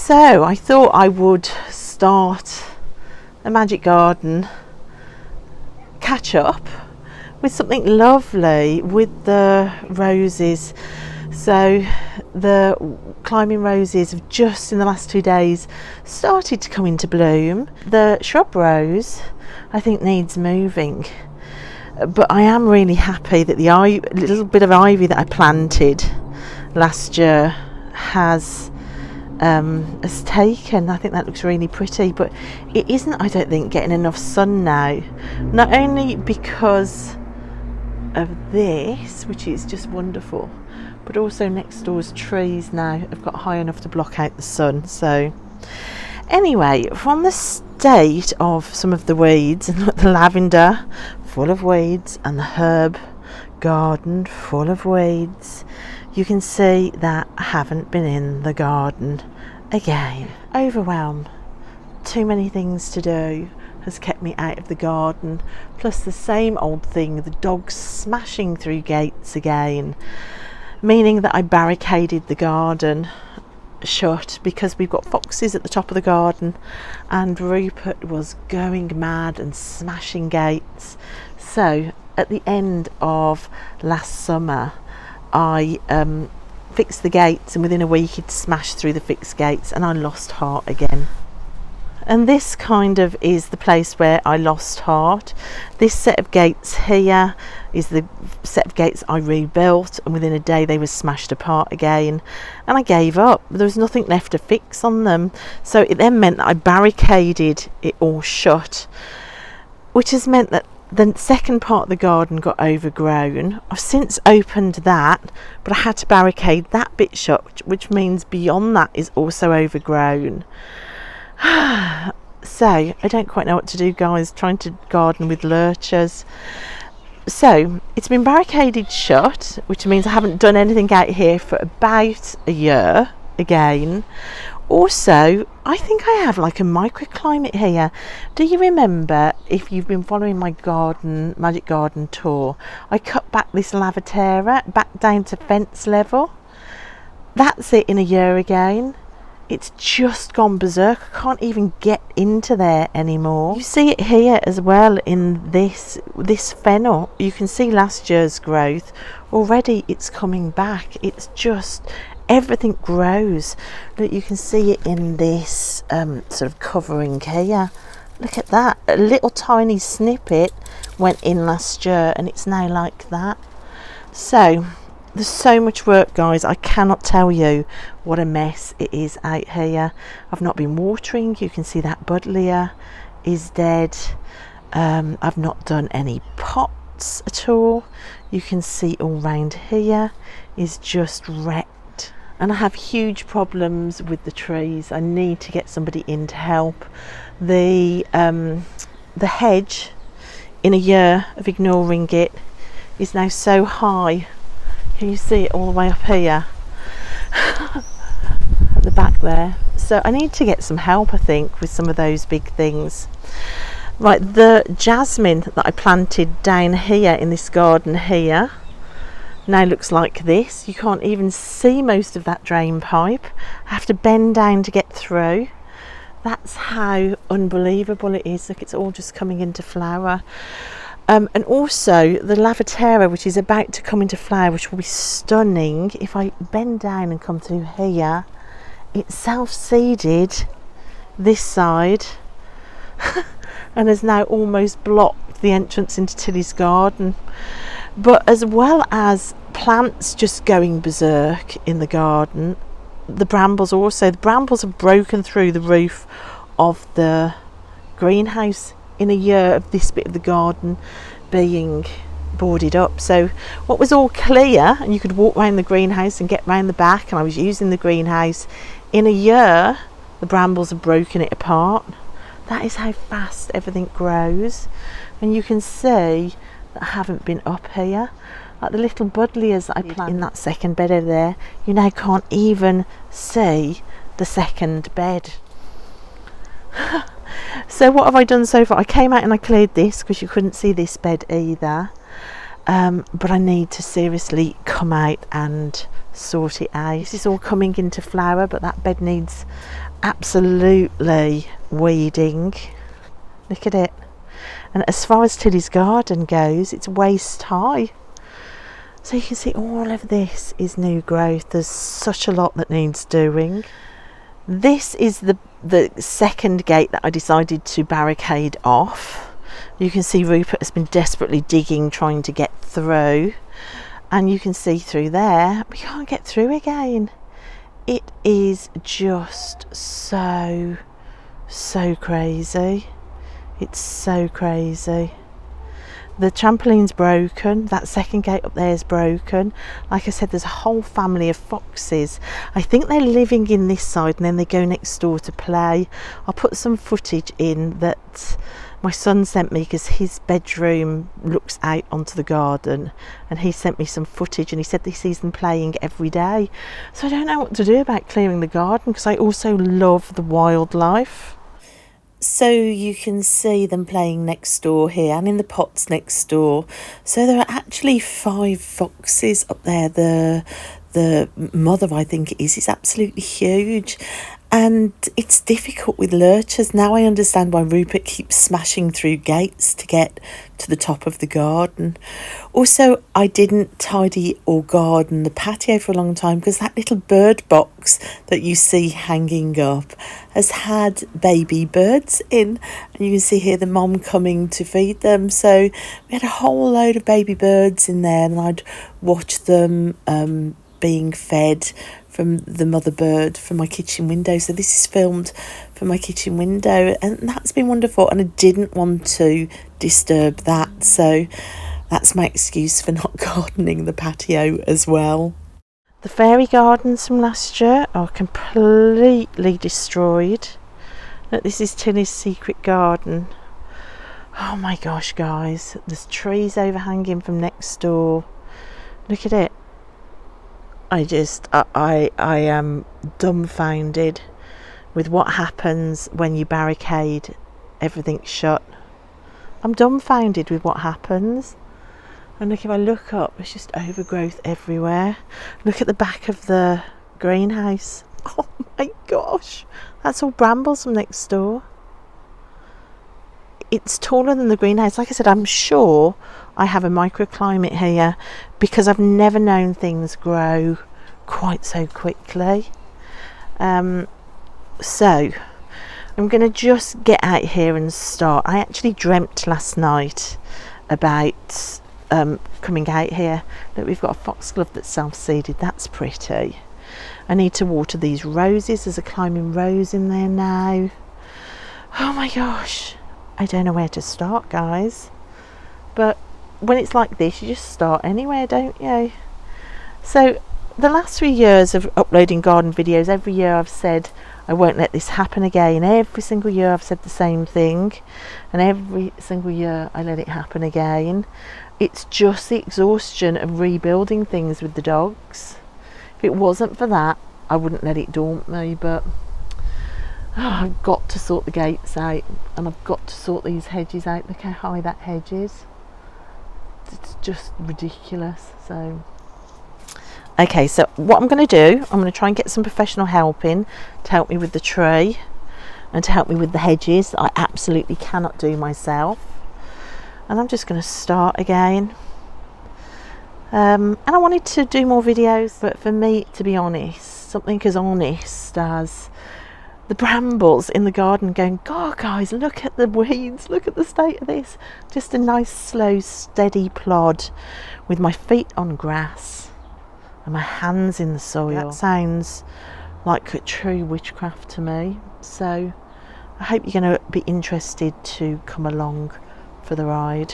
So I thought I would start a magic garden catch up with something lovely with the roses. So the climbing roses have just in the last 2 days started to come into bloom. The shrub rose I think needs moving, but I am really happy that the little bit of ivy that I planted last year has taken. I think that looks really pretty, but it isn't, I don't think, getting enough sun now, not only because of this, which is just wonderful, but also next door's trees now have got high enough to block out the sun. So anyway, from the state of some of the weeds, and the lavender full of weeds and the herb garden full of weeds, you can see that I haven't been in the garden again. Overwhelm, too many things to do, has kept me out of the garden, plus the same old thing, the dogs smashing through gates again, meaning that I barricaded the garden shut because we've got foxes at the top of the garden and Rupert was going mad and smashing gates. So at the end of last summer I fixed the gates, and within a week he'd smashed through the fixed gates and I lost heart again. And this kind of is the place where I lost heart. This set of gates here is the set of gates I rebuilt, and within a day they were smashed apart again, and I gave up. There was nothing left to fix on them. So it then meant that I barricaded it all shut, which has meant that the second part of the garden got overgrown. I've since opened that, but I had to barricade that bit shut, which means beyond that is also overgrown. So I don't quite know what to do, guys, trying to garden with lurchers. So it's been barricaded shut, which means I haven't done anything out here for about a year again. Also, I think I have like a microclimate here. Do you remember, if you've been following my magic garden tour, I cut back this lavatera back down to fence level? That's it in a year again. It's just gone berserk. I can't even get into there anymore. You see it here as well in this fennel. You can see last year's growth. Already it's coming back. It's just, everything grows. Look, you can see it in this sort of covering here. Look at that. A little tiny snippet went in last year and it's now like that. So there's so much work, guys. I cannot tell you what a mess it is out here. I've not been watering. You can see that buddleia is dead. I've not done any pots at all. You can see all round here is just wrecked. And I have huge problems with the trees. I need to get somebody in to help. The hedge, in a year of ignoring it, is now so high. Can you see it all the way up here at the back there? So I need to get some help, I think, with some of those big things. Right, the jasmine that I planted down here in this garden here now looks like this. You can't even see most of that drain pipe. I have to bend down to get through. That's how unbelievable it is. Look, it's all just coming into flower. And also the lavatera, which is about to come into flower, which will be stunning. If I bend down and come through here, it's self-seeded this side and has now almost blocked the entrance into Tilly's garden. But as well as plants just going berserk in the garden, the brambles have broken through the roof of the greenhouse in a year of this bit of the garden being boarded up. So what was all clear, and you could walk around the greenhouse and get round the back, and I was using the greenhouse, in a year the brambles have broken it apart. That is how fast everything grows. And you can see that I haven't been up here. Like the little buddleias that I planted in that second bed over there, you now can't even see the second bed. So what have I done so far? I came out and I cleared this because you couldn't see this bed either. But I need to seriously come out and sort it out. This is all coming into flower, but that bed needs absolutely weeding. Look at it. And as far as Tilly's garden goes, it's waist high. So you can see all of this is new growth. There's such a lot that needs doing. This is the second gate that I decided to barricade off. You can see Rupert has been desperately digging, trying to get through. And you can see through there, we can't get through again. It is just so crazy. It's so crazy. The trampoline's broken. That second gate up there is broken. Like I said, there's a whole family of foxes. I think they're living in this side and then they go next door to play. I'll put some footage in that my son sent me because his bedroom looks out onto the garden, and he sent me some footage and he said he sees them playing every day. So I don't know what to do about clearing the garden because I also love the wildlife. So you can see them playing next door here and in the pots next door. So there are actually 5 foxes up there. The mother, I think it is absolutely huge. And it's difficult with lurchers. Now I understand why Rupert keeps smashing through gates to get to the top of the garden. Also, I didn't tidy or garden the patio for a long time because that little bird box that you see hanging up has had baby birds in. And you can see here the mom coming to feed them. So we had a whole load of baby birds in there, and I'd watch them being fed from the mother bird from my kitchen window. So this is filmed from my kitchen window, and that's been wonderful, and I didn't want to disturb that, so that's my excuse for not gardening the patio as well. The fairy gardens from last year are completely destroyed. Look, this is Tilly's secret garden. Oh my gosh, guys, there's trees overhanging from next door. Look at it. I am dumbfounded with what happens when you barricade everything shut. I'm dumbfounded with what happens. And look, if I look up, it's just overgrowth everywhere. Look at the back of the greenhouse. Oh my gosh, that's all brambles from next door. It's taller than the greenhouse. Like I said, I'm sure I have a microclimate here because I've never known things grow quite so quickly. So I'm going to just get out here and start. I actually dreamt last night about coming out here. Look, we've got a foxglove that's self-seeded. That's pretty. I need to water these roses. There's a climbing rose in there now. Oh my gosh, I don't know where to start, guys, but when it's like this, you just start anywhere, don't you? So the last 3 years of uploading garden videos, every year I've said I won't let this happen again. Every single year I've said the same thing, and every single year I let it happen again. It's just the exhaustion of rebuilding things with the dogs. If it wasn't for that, I wouldn't let it daunt me, but I've got to sort the gates out, and I've got to sort these hedges out. Look how high that hedge is. It's just ridiculous. So okay, so what I'm going to do, I'm going to try and get some professional help in to help me with the tree and to help me with the hedges that I absolutely cannot do myself. And I'm just going to start again. And I wanted to do more videos, but for me, to be honest, something as honest as the brambles in the garden going, God guys, look at the weeds, look at the state of this. Just a nice slow steady plod with my feet on grass and my hands in the soil. That sounds like a true witchcraft to me. So I hope you're going to be interested to come along for the ride.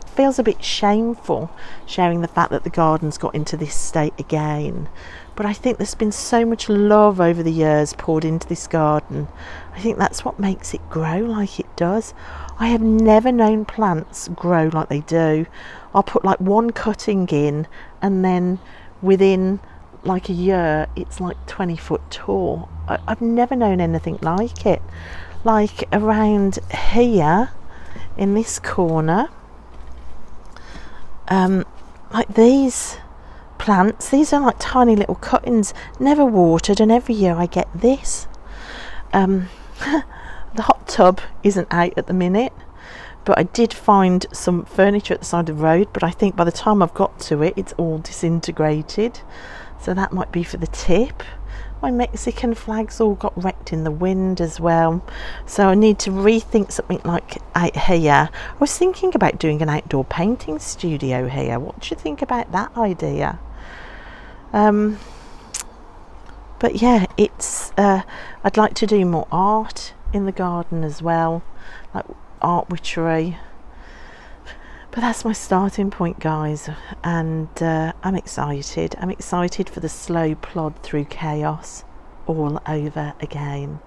Feels a bit shameful sharing the fact that the garden's got into this state again, but I think there's been so much love over the years poured into this garden. I think that's what makes it grow like it does. I have never known plants grow like they do. I'll put like one cutting in, and then within like a year it's like 20 foot tall. I've never known anything like it. Like around here in this corner, like these plants. These are like tiny little cuttings, never watered, and every year I get this. The hot tub isn't out at the minute, but I did find some furniture at the side of the road, but I think by the time I've got to it, it's all disintegrated, so that might be for the tip. My Mexican flags all got wrecked in the wind as well, so I need to rethink something like out here. I was thinking about doing an outdoor painting studio here. What do you think about that idea? But yeah, it's I'd like to do more art in the garden as well, like art witchery. But that's my starting point, guys, and I'm excited. I'm excited for the slow plod through chaos all over again.